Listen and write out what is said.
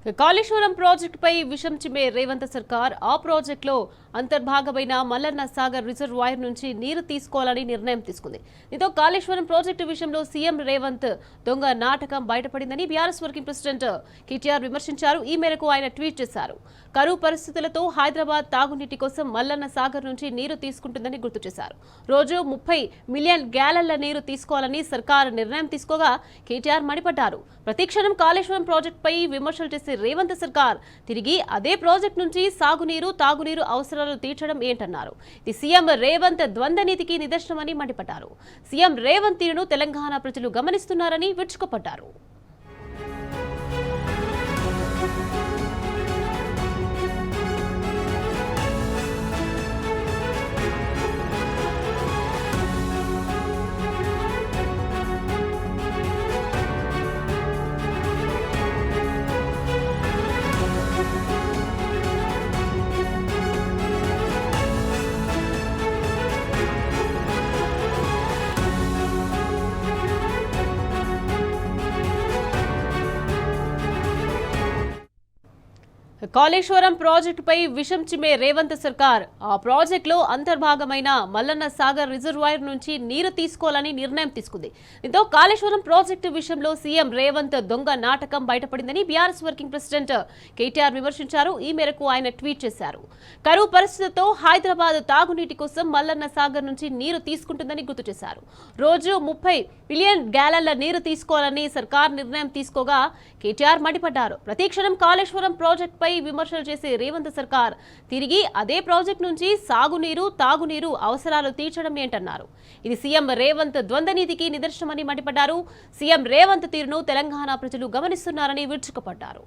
కాళేశ్వరం ప్రాజెక్టుపై విషం చిమ్మే రేవంత్ సర్కార్ ఆ ప్రాజెక్టులో అంతర్భాగమైన మల్లన్న సాగర్ రిజర్వాయర్ నుంచి నీరు తీసుకోవాలని నిర్ణయం తీసుకుంది. దీంతో కాళేశ్వరం ప్రాజెక్టు విషయంలో సీఎం రేవంత్ దొంగ నాటకం బయటపడిందని బీఆర్ఎస్ వర్కింగ్ ప్రెసిడెంట్ కేటీఆర్ విమర్శించారు. ఈ మేరకు ఆయన ట్వీట్ చేశారు. కరువు పరిస్థితులతో హైదరాబాద్ తాగునీటి కోసం మల్లన్న సాగర్ నుంచి నీరు తీసుకుంటుందని గుర్తు చేశారు. రోజు 30 మిలియన్ గ్యాలన్ల నీరు తీసుకోవాలని సర్కార్ నిర్ణయం తీసుకోగా కేటీఆర్ మండిపడ్డారు. ప్రతిక్షణం కాళేశ్వరం ప్రాజెక్టుపై విమర్శలు చేసే రేవంత్ సర్కార్ తిరిగి అదే ప్రాజెక్టు నుంచి సాగునీరు తాగునీరు అవసరాలు తీర్చడం ఏంటన్నారు. ఇది సీఎం రేవంత్ ద్వంద్వ నీతికి నిదర్శనమని మండిపడ్డారు. సీఎం రేవంత్ తీరును తెలంగాణ ప్రజలు గమనిస్తున్నారని విరుచుకుపడ్డారు. కాళేశ్వరం ప్రాజెక్టుపై విషం చిమ్మే రేవంత్ సర్కార్ ఆ ప్రాజెక్టులో అంతర్భాగమైన మల్లన్న సాగర్ రిజర్వాయర్ నుంచి నీరు తీసుకోవాలని నిర్ణయం తీసుకుంది. దీంతో కాళేశ్వరం ప్రాజెక్టు విషయంలో సీఎం రేవంత్ దొంగ నాటకం బయటపడిందని బీఆర్ఎస్ వర్కింగ్ ప్రెసిడెంట్ కేటీఆర్ విమర్శించారు. ఈ మేరకు ఆయన ట్వీట్ చేశారు. కరువు పరిస్థితులతో హైదరాబాద్ తాగునీటి కోసం మల్లన్న సాగర్ నుంచి నీరు తీసుకుంటుందని గుర్తు చేశారు. రోజు 30 మిలియన్ గ్యాలన్ల నీరు తీసుకోవాలని సర్కార్ నిర్ణయం తీసుకోగా కేటీఆర్ మండిపడ్డారు. ప్రతిక్షణం కాళేశ్వరం ప్రాజెక్టుపై విమర్శలు చేసే రేవంత్ సర్కార్ తిరిగి అదే ప్రాజెక్టు నుంచి సాగునీరు తాగునీరు అవసరాలు తీర్చడం ఏంటన్నారు. ఇది సీఎం రేవంత్ ద్వంద్వ నీతికి నిదర్శనమని మండిపడ్డారు. సీఎం రేవంత్ తీరును తెలంగాణ ప్రజలు గమనిస్తున్నారని విరుచుకుపడ్డారు.